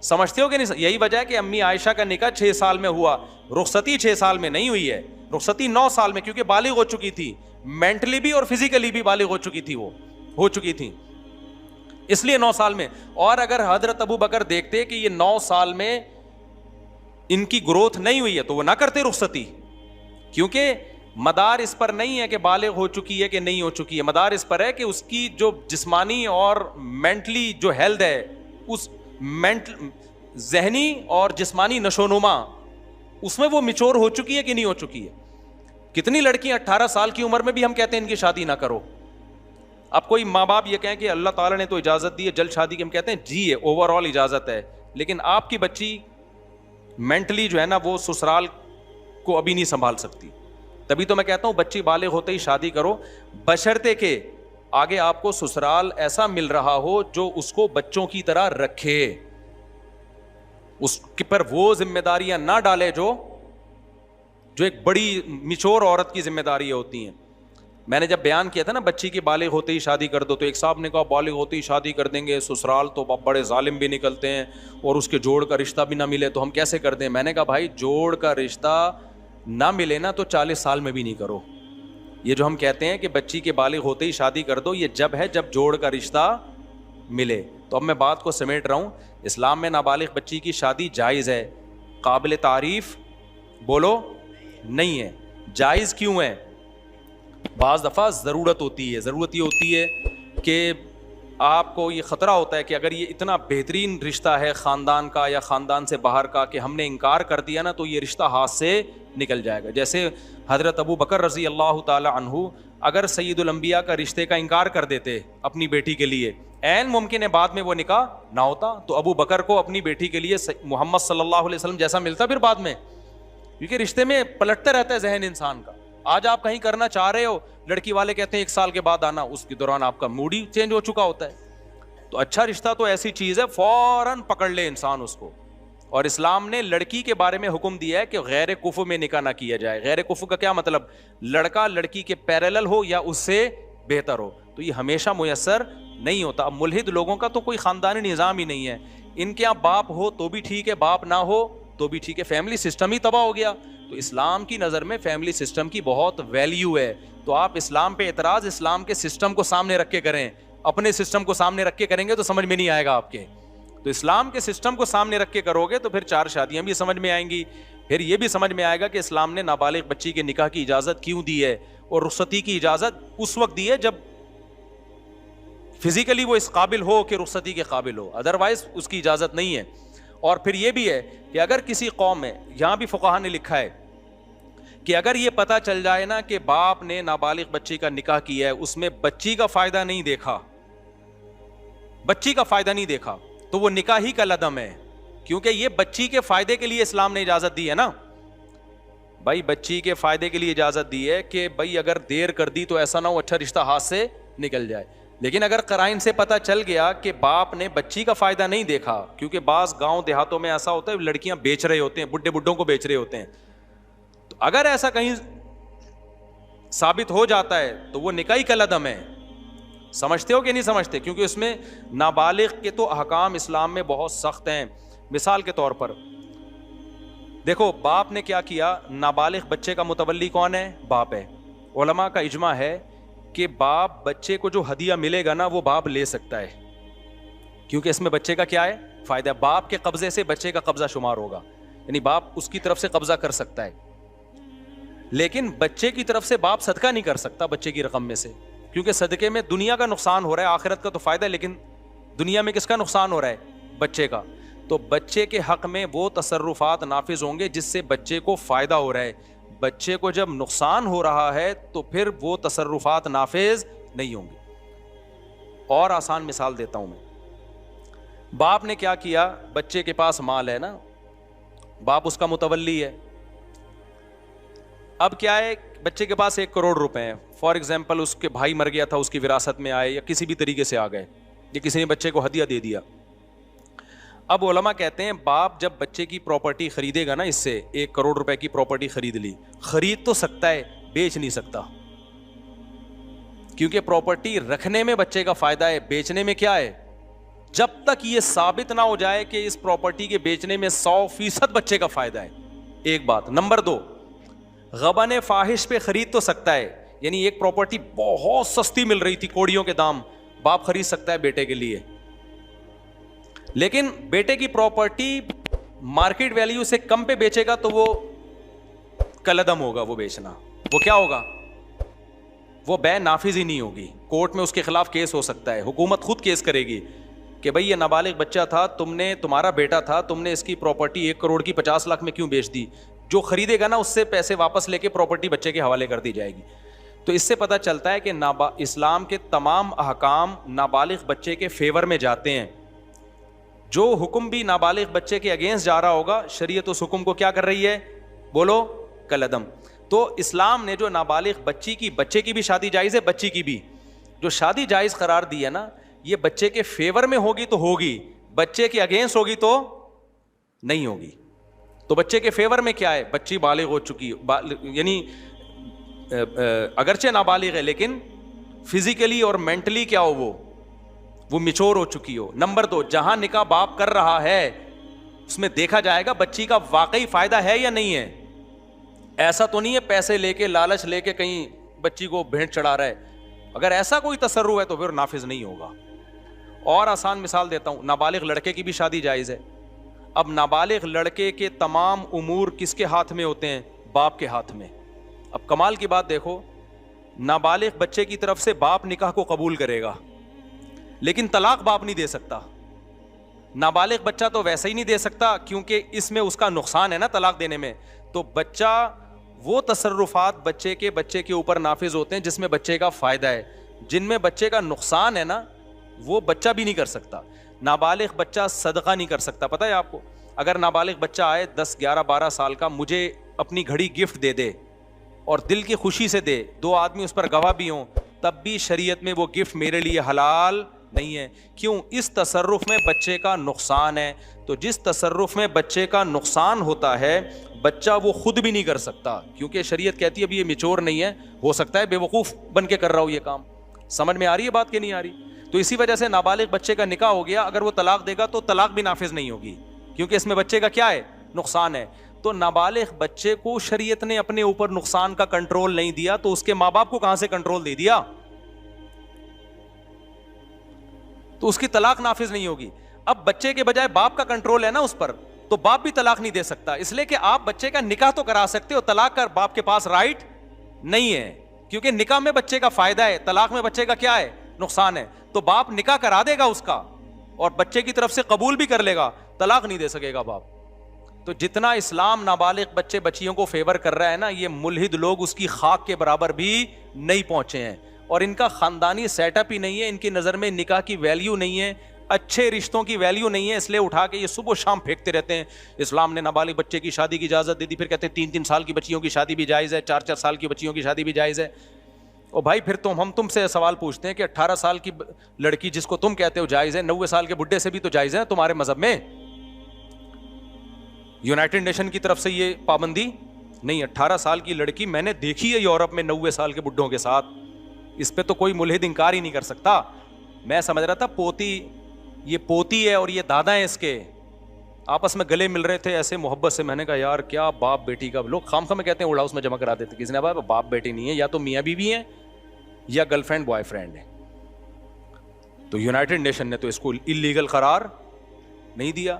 سمجھتے ہو کہ نہیں؟ یہی وجہ ہے کہ امی عائشہ کا نکاح 6 سال میں ہوا، رخصتی 6 سال میں نہیں ہوئی ہے، رخصتی 9 سال میں، کیونکہ بالغ ہو چکی تھی، مینٹلی بھی اور فزیکلی بھی بالغ ہو چکی تھی، وہ ہو چکی تھی، اس لیے 9 سال میں۔ اور اگر حضرت ابو بکر دیکھتے کہ یہ 9 سال میں ان کی گروتھ نہیں ہوئی ہے تو وہ نہ کرتے رخصتی، کیونکہ مدار اس پر نہیں ہے کہ بالغ ہو چکی ہے کہ نہیں ہو چکی ہے، مدار اس پر ہے کہ اس کی جو جسمانی اور مینٹلی جو ہیلتھ ہے، اس ذہنی اور جسمانی نشو و نما، اس میں وہ میچور ہو چکی ہے کہ نہیں ہو چکی ہے۔ کتنی لڑکیاں 18 سال کی عمر میں بھی ہم کہتے ہیں ان کی شادی نہ کرو۔ اب کوئی ماں باپ یہ کہیں کہ اللہ تعالیٰ نے تو اجازت دی ہے جلد شادی کی، ہم کہتے ہیں جی ہے، اوور آل اجازت ہے، لیکن آپ کی بچی مینٹلی جو ہے نا وہ سسرال کو ابھی نہیں سنبھال سکتی۔ تبھی تو میں کہتا ہوں بچی بالغ ہوتے ہی شادی کرو، بشرطے کہ آگے آپ کو سسرال ایسا مل رہا ہو جو اس کو بچوں کی طرح رکھے، اس پر وہ ذمہ داریاں نہ ڈالے جو ایک بڑی میچور عورت کی ذمہ داریاں ہوتی ہیں۔ میں نے جب بیان کیا تھا نا بچی کی بالغ ہوتے ہی شادی کر دو، تو ایک صاحب نے کہا بالغ ہوتے ہی شادی کر دیں گے، سسرال تو بڑے ظالم بھی نکلتے ہیں اور اس کے جوڑ کا رشتہ بھی نہ ملے تو ہم کیسے کر دیں؟ میں نے کہا بھائی جوڑ کا رشتہ نہ ملے نا تو 40 سال میں بھی نہیں کرو۔ یہ جو ہم کہتے ہیں کہ بچی کے بالغ ہوتے ہی شادی کر دو، یہ جب ہے جب جوڑ کا رشتہ ملے۔ تو اب میں بات کو سمیٹ رہا ہوں، اسلام میں نابالغ بچی کی شادی جائز ہے، قابل تعریف بولو نہیں ہے۔ جائز کیوں ہے؟ بعض دفعہ ضرورت ہوتی ہے، ضرورت یہ ہوتی ہے کہ آپ کو یہ خطرہ ہوتا ہے کہ اگر یہ اتنا بہترین رشتہ ہے خاندان کا یا خاندان سے باہر کا کہ ہم نے انکار کر دیا نا تو یہ رشتہ ہاتھ سے نکل جائے گا. جیسے حضرت ابو بکر رضی اللہ تعالی عنہ اگر سید الانبیاء کا رشتے کا انکار کر دیتے اپنی بیٹی کے لیے, عین ممکن ہے بعد میں وہ نکاح نہ ہوتا, تو ابو بکر کو اپنی بیٹی کے لیے محمد صلی اللہ علیہ وسلم جیسا ملتا پھر بعد میں, کیونکہ رشتے میں پلٹتا رہتا ہے ذہن انسان کا. آج آپ کہیں کرنا چاہ رہے ہو, لڑکی والے کہتے ہیں 1 سال کے بعد آنا, اس کے دوران آپ کا موڈ ہی چینج ہو چکا ہوتا ہے. تو اچھا رشتہ تو ایسی چیز ہے فوراً پکڑ لے انسان اس کو. اور اسلام نے لڑکی کے بارے میں حکم دیا ہے کہ غیر کفو میں نکاح نہ کیا جائے. غیر کفو کا کیا مطلب؟ لڑکا لڑکی کے پیرالل ہو یا اس سے بہتر ہو. تو یہ ہمیشہ میسر نہیں ہوتا. اب ملحد لوگوں کا تو کوئی خاندانی نظام ہی نہیں ہے, ان کے یہاں باپ ہو تو بھی ٹھیک ہے, باپ نہ ہو تو بھی ٹھیک ہے, فیملی سسٹم ہی تباہ ہو گیا. تو اسلام کی نظر میں فیملی سسٹم کی بہت ویلیو ہے. تو آپ اسلام پہ اعتراض اسلام کے سسٹم کو سامنے رکھ کے کریں, اپنے سسٹم کو سامنے رکھ کے کریں گے تو سمجھ میں نہیں آئے گا آپ کے. تو اسلام کے سسٹم کو سامنے رکھ کے کرو گے تو پھر 4 شادیاں بھی سمجھ میں آئیں گی. پھر یہ بھی سمجھ میں آئے گا کہ اسلام نے نابالغ بچی کے نکاح کی اجازت کیوں دی ہے, اور رخصتی کی اجازت اس وقت دی ہے جب فزیکلی وہ اس قابل ہو کہ رخصتی کے قابل ہو, ادروائز اس کی اجازت نہیں ہے. اور پھر یہ بھی ہے کہ اگر کسی قوم میں, یہاں بھی فقہا نے لکھا ہے کہ اگر یہ پتہ چل جائے نا کہ باپ نے نابالغ بچی کا نکاح کیا ہے, اس میں بچی کا فائدہ نہیں دیکھا, بچی کا فائدہ نہیں دیکھا, تو وہ نکاح ہی کا لدم ہے. کیونکہ یہ بچی کے فائدے کے لیے اسلام نے اجازت دی ہے نا بھائی, بچی کے فائدے کے لیے اجازت دی ہے کہ بھائی اگر دیر کر دی تو ایسا نہ ہو اچھا رشتہ ہاتھ سے نکل جائے. لیکن اگر قرائن سے پتہ چل گیا کہ باپ نے بچی کا فائدہ نہیں دیکھا, کیونکہ بعض گاؤں دیہاتوں میں ایسا ہوتا ہے لڑکیاں بیچ رہے ہوتے ہیں, بڈھے بڈھوں کو بیچ رہے ہوتے ہیں, تو اگر ایسا کہیں ثابت ہو جاتا ہے تو وہ نکاح کا لدم ہے. سمجھتے ہو کہ نہیں سمجھتے؟ کیونکہ اس میں نابالغ کے تو احکام اسلام میں بہت سخت ہیں. مثال کے طور پر دیکھو, باپ نے کیا کیا, نابالغ بچے کا متولی کون ہے؟ باپ ہے. علماء کا اجماع ہے کہ باپ بچے کو جو ہدیہ ملے گا نا وہ باپ لے سکتا ہے, کیونکہ اس میں بچے کا کیا ہے؟ فائدہ. باپ کے قبضے سے بچے کا قبضہ شمار ہوگا, یعنی باپ اس کی طرف سے قبضہ کر سکتا ہے. لیکن بچے کی طرف سے باپ صدقہ نہیں کر سکتا بچے کی رقم میں سے, کیونکہ صدقے میں دنیا کا نقصان ہو رہا ہے, آخرت کا تو فائدہ ہے, لیکن دنیا میں کس کا نقصان ہو رہا ہے؟ بچے کا. تو بچے کے حق میں وہ تصرفات نافذ ہوں گے جس سے بچے کو فائدہ ہو رہا ہے. بچے کو جب نقصان ہو رہا ہے تو پھر وہ تصرفات نافذ نہیں ہوں گے. اور آسان مثال دیتا ہوں میں. باپ نے کیا کیا, بچے کے پاس مال ہے نا, باپ اس کا متولی ہے. اب کیا ہے, بچے کے پاس 1 کروڑ روپے ہیں, فار ایگزامپل اس کے بھائی مر گیا تھا, اس کی وراثت میں آئے یا کسی بھی طریقے سے آ گئے, یا کسی نے بچے کو ہدیہ دے دیا. اب علماء کہتے ہیں باپ جب بچے کی پراپرٹی خریدے گا نا, اس سے 1 کروڑ روپے کی پراپرٹی خرید لی, خرید تو سکتا ہے, بیچ نہیں سکتا, کیونکہ پراپرٹی رکھنے میں بچے کا فائدہ ہے, بیچنے میں کیا ہے؟ جب تک یہ ثابت نہ ہو جائے کہ اس پراپرٹی کے بیچنے میں 100% بچے کا فائدہ ہے. ایک بات. نمبر 2, غبن فاحش پہ خرید تو سکتا ہے, یعنی ایک پراپرٹی بہت سستی مل رہی تھی, کوڑیوں کے دام, باپ خرید سکتا ہے بیٹے کے لیے, لیکن بیٹے کی پراپرٹی مارکیٹ ویلیو سے کم پہ بیچے گا تو وہ کلدم ہوگا. وہ بیچنا وہ کیا ہوگا؟ وہ بے نافذ ہی نہیں ہوگی, کورٹ میں اس کے خلاف کیس ہو سکتا ہے, حکومت خود کیس کرے گی کہ بھئی یہ نابالغ بچہ تھا, تمہارا بیٹا تھا, تم نے اس کی پراپرٹی 1 کروڑ کی 50 لاکھ میں کیوں بیچ دی؟ جو خریدے گا نا اس سے پیسے واپس لے کے پراپرٹی بچے کے حوالے کر دی جائے گی. تو اس سے پتہ چلتا ہے کہ اسلام کے تمام احکام نابالغ بچے کے فیور میں جاتے ہیں. جو حکم بھی نابالغ بچے کے اگینسٹ جا رہا ہوگا, شریعت اس حکم کو کیا کر رہی ہے؟ بولو, کلدم. تو اسلام نے جو نابالغ بچے کی بھی شادی جائز ہے, بچی کی بھی جو شادی جائز قرار دی ہے نا, یہ بچے کے فیور میں ہوگی تو ہوگی, بچے کے اگینسٹ ہوگی تو نہیں ہوگی. تو بچے کے فیور میں کیا ہے؟ بچی بالغ ہو چکی, یعنی اگرچہ نابالغ ہے لیکن فزیکلی اور مینٹلی کیا ہو, وہ میچور ہو چکی ہو. نمبر 2, جہاں نکاح باپ کر رہا ہے اس میں دیکھا جائے گا بچی کا واقعی فائدہ ہے یا نہیں ہے. ایسا تو نہیں ہے پیسے لے کے, لالچ لے کے کہیں بچی کو بھیٹ چڑھا رہا ہے. اگر ایسا کوئی تصرف ہے تو پھر نافذ نہیں ہوگا. اور آسان مثال دیتا ہوں, نابالغ لڑکے کی بھی شادی جائز ہے. اب نابالغ لڑکے کے تمام امور کس کے ہاتھ میں ہوتے ہیں؟ باپ کے ہاتھ میں. اب کمال کی بات دیکھو, نابالغ بچے کی طرف سے باپ نکاح کو قبول کرے گا, لیکن طلاق باپ نہیں دے سکتا. نابالغ بچہ تو ویسے ہی نہیں دے سکتا کیونکہ اس میں اس کا نقصان ہے نا طلاق دینے میں. تو بچہ وہ تصرفات بچے کے اوپر نافذ ہوتے ہیں جس میں بچے کا فائدہ ہے. جن میں بچے کا نقصان ہے نا وہ بچہ بھی نہیں کر سکتا. نابالغ بچہ صدقہ نہیں کر سکتا. پتہ ہے آپ کو, اگر نابالغ بچہ آئے 10 11 12 سال کا, مجھے اپنی گھڑی گفٹ دے دے اور دل کی خوشی سے دے, 2 آدمی اس پر گواہ بھی ہوں, تب بھی شریعت میں وہ گفٹ میرے لیے حلال نہیں ہے. کیوں؟ اس تصرف میں بچے کا نقصان ہے. تو جس تصرف میں بچے کا نقصان ہوتا ہے بچہ وہ خود بھی نہیں کر سکتا, کیونکہ شریعت کہتی ہے ابھی یہ میچور نہیں ہے, ہو سکتا ہے بے وقوف بن کے کر رہا ہو یہ کام. سمجھ میں آ رہی ہے بات کہ نہیں آ رہی؟ تو اسی وجہ سے نابالغ بچے کا نکاح ہو گیا, اگر وہ طلاق دے گا تو طلاق بھی نافذ نہیں ہوگی, کیونکہ اس میں بچے کا کیا ہے؟ نقصان ہے. تو نابالغ بچے کو شریعت نے اپنے اوپر نقصان کا کنٹرول نہیں دیا, تو اس کے ماں باپ کو کہاں سے کنٹرول دے دیا؟ تو اس کی طلاق نافذ نہیں ہوگی. اب بچے کے بجائے باپ کا کنٹرول ہے نا اس پر, تو باپ بھی طلاق نہیں دے سکتا, اس لیے کہ آپ بچے کا نکاح تو کرا سکتے ہو, طلاق کا باپ کے پاس رائٹ نہیں ہے, کیونکہ نکاح میں بچے کا فائدہ ہے, طلاق میں بچے کا کیا ہے؟ نقصان ہے. تو باپ نکاح کرا دے گا اس کا اور بچے کی طرف سے قبول بھی کر لے گا, طلاق نہیں دے سکے گا باپ. تو جتنا اسلام نابالغ بچے بچیوں کو فیور کر رہا ہے نا, یہ ملحد لوگ اس کی خاک کے برابر بھی نہیں پہنچے ہیں, اور ان کا خاندانی سیٹ اپ ہی نہیں ہے, ان کی نظر میں نکاح کی ویلیو نہیں ہے, اچھے رشتوں کی ویلیو نہیں ہے, اس لیے اٹھا کے یہ صبح شام پھینکتے رہتے ہیں اسلام نے نابالغ بچے کی شادی کی اجازت دے دی, پھر کہتے ہیں 3 سال کی بچیوں کی شادی بھی جائز ہے, 4 سال کی بچیوں کی شادی بھی جائز ہے. اور بھائی پھر ہم تم سے سوال پوچھتے ہیں کہ 18 سال کی لڑکی جس کو تم کہتے ہو جائز ہے, 90 سال کے بڈھے سے بھی تو جائز ہے تمہارے مذہب میں. یونائٹڈ نیشن کی طرف سے یہ پابندی نہیں. 18 سال کی لڑکی میں نے دیکھی ہے یورپ میں 90 سال کے بڈھوں کے ساتھ, اس پہ تو کوئی ملحد انکار ہی نہیں کر سکتا. میں سمجھ رہا تھا یہ پوتی ہے اور یہ دادا ہیں اس کے, آپس میں گلے مل رہے تھے ایسے محبت سے. میں نے کہا یار کیا باپ بیٹی کا, لوگ خام خواہ میں کہتے ہیں اڑا اس میں جمع کرا دیتے, کسی نے کہا باپ بیٹی نہیں ہے, یا تو میاں بیوی ہیں یا گرل فرینڈ بوائے فرینڈ ہے. تو یونائٹڈ نیشن نے تو اس کو اللیگل قرار نہیں دیا.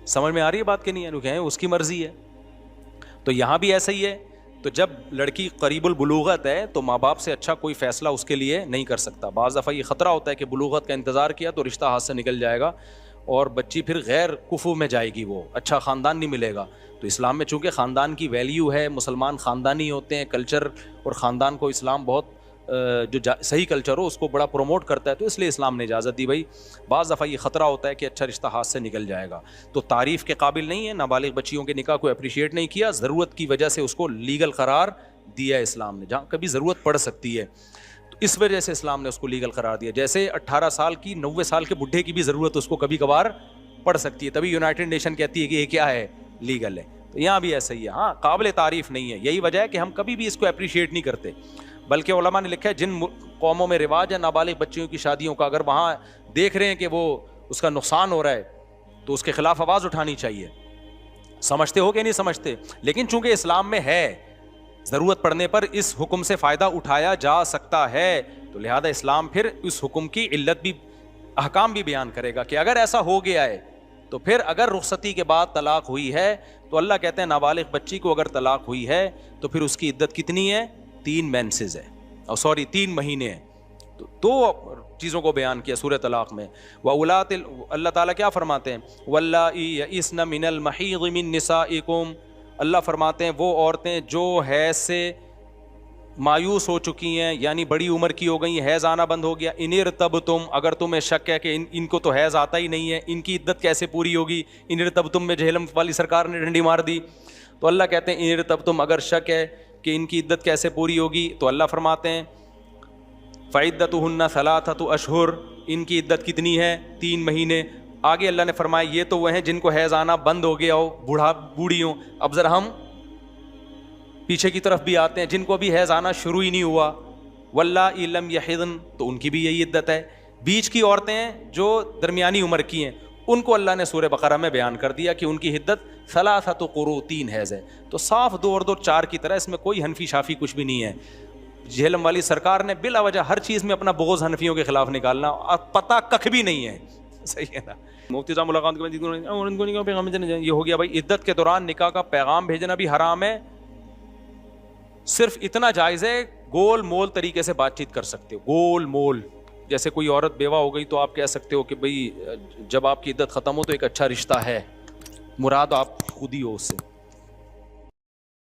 سمجھ میں آ رہی ہے بات کہ نہیں ہے؟ اس کی مرضی ہے. تو یہاں بھی ایسا ہی ہے. تو جب لڑکی قریب البلوغت ہے تو ماں باپ سے اچھا کوئی فیصلہ اس کے لیے نہیں کر سکتا. بعض دفعہ یہ خطرہ ہوتا ہے کہ بلوغت کا انتظار کیا تو رشتہ ہاتھ سے نکل جائے گا اور بچی پھر غیر کفو میں جائے گی, وہ اچھا خاندان نہیں ملے گا. تو اسلام میں چونکہ خاندان کی ویلیو ہے, مسلمان خاندانی ہوتے ہیں, کلچر اور خاندان کو اسلام بہت جو صحیح کلچر ہو اس کو بڑا پروموٹ کرتا ہے, تو اس لیے اسلام نے اجازت دی. بھائی بعض دفعہ یہ خطرہ ہوتا ہے کہ اچھا رشتہ ہاتھ سے نکل جائے گا, تو تعریف کے قابل نہیں ہے. نابالغ بچیوں کے نکاح کو اپریشیٹ نہیں کیا, ضرورت کی وجہ سے اس کو لیگل قرار دیا ہے اسلام نے, جہاں کبھی ضرورت پڑ سکتی ہے تو اس وجہ سے اسلام نے اس کو لیگل قرار دیا. جیسے 18 سال کی 90 سال کے بڈھے کی بھی ضرورت اس کو کبھی کبھار پڑ سکتی ہے, تبھی یونائٹڈ نیشن کہتی ہے کہ یہ کیا ہے؟ لیگل ہے. تو یہاں بھی ایسا ہی ہے. ہاں قابل تعریف نہیں ہے, یہی وجہ ہے کہ ہم کبھی بھی اس کو اپریشیٹ نہیں کرتے. بلکہ علماء نے لکھا ہے جن قوموں میں رواج ہے نابالغ بچیوں کی شادیوں کا, اگر وہاں دیکھ رہے ہیں کہ وہ اس کا نقصان ہو رہا ہے تو اس کے خلاف آواز اٹھانی چاہیے. سمجھتے ہو کہ نہیں سمجھتے؟ لیکن چونکہ اسلام میں ہے, ضرورت پڑنے پر اس حکم سے فائدہ اٹھایا جا سکتا ہے, تو لہذا اسلام پھر اس حکم کی علت بھی, احکام بھی بیان کرے گا کہ اگر ایسا ہو گیا ہے تو پھر اگر رخصتی کے بعد طلاق ہوئی ہے تو اللہ کہتے ہیں نابالغ بچی کو اگر طلاق ہوئی ہے تو پھر اس کی عدت کتنی ہے؟ 3 مینسز ہے, اور 3 مہینے ہیں. تو 2 چیزوں کو بیان کیا سورہ طلاق میں. وَأُولَاتِ اللہ تعالیٰ کیا فرماتے ہیں؟ وَاللَّائِي يَئِسْنَ مِنَ الْمَحِيضِ مِن نِّسَائِكُمْ, اللہ فرماتے ہیں وہ عورتیں جو حیض سے مایوس ہو چکی ہیں, یعنی بڑی عمر کی ہو گئی, حیض آنا بند ہو گیا. اِنِ ارْتَبْتُمْ, اگر تمہیں شک ہے کہ ان کو تو حیض آتا ہی نہیں ہے, ان کی عدت کیسے پوری ہوگی؟ اِنِ ارْتَبْتُمْ میں جہلم والی سرکار نے ڈنڈی مار دی. تو اللہ کہتے ہیں اِنِ ارْتَبْتُمْ, اگر شک ہے کہ ان کی عدت کیسے پوری ہوگی, تو اللہ فرماتے ہیں فَعِدَّتُهُنَّ 3 أَشْهُرٌ, ان کی عدت کتنی ہے؟ 3 مہینے. آگے اللہ نے فرمایا یہ تو وہ ہیں جن کو حیض آنا بند ہو گیا ہو, بوڑھی ہوں. اب ذرا ہم پیچھے کی طرف بھی آتے ہیں جن کو بھی حیض آنا شروع ہی نہیں ہوا. وَاللَّائِي لَمْ يَحِضْنَ, تو ان کی بھی یہی عدت ہے. بیچ کی عورتیں ہیں جو درمیانی عمر کی ہیں, ان کو اللہ نے سورہ بقرہ میں بیان کر دیا کہ ان کی عدت 3 قروء, 3 حیض ہے. تو صاف 2 اور 2 4 کی طرح, اس میں کوئی حنفی شافی کچھ بھی نہیں ہے. جہلم والی سرکار نے بلا وجہ ہر چیز میں اپنا بغض حنفیوں کے خلاف نکالنا, اور پتہ کخ بھی نہیں ہے. صحیح ہے نا. مفتی صاحب ملاقات کے بعد یہ ہو گیا بھائی عدت کے دوران نکاح کا پیغام بھیجنا بھی حرام ہے. صرف اتنا جائز ہے گول مول طریقے سے بات چیت کر سکتے ہو, گول مول جیسے کوئی عورت بیوہ ہو گئی تو آپ کہہ سکتے ہو کہ بھئی جب آپ کی عدت ختم ہو تو ایک اچھا رشتہ ہے، مراد آپ خود ہی ہو اس سے.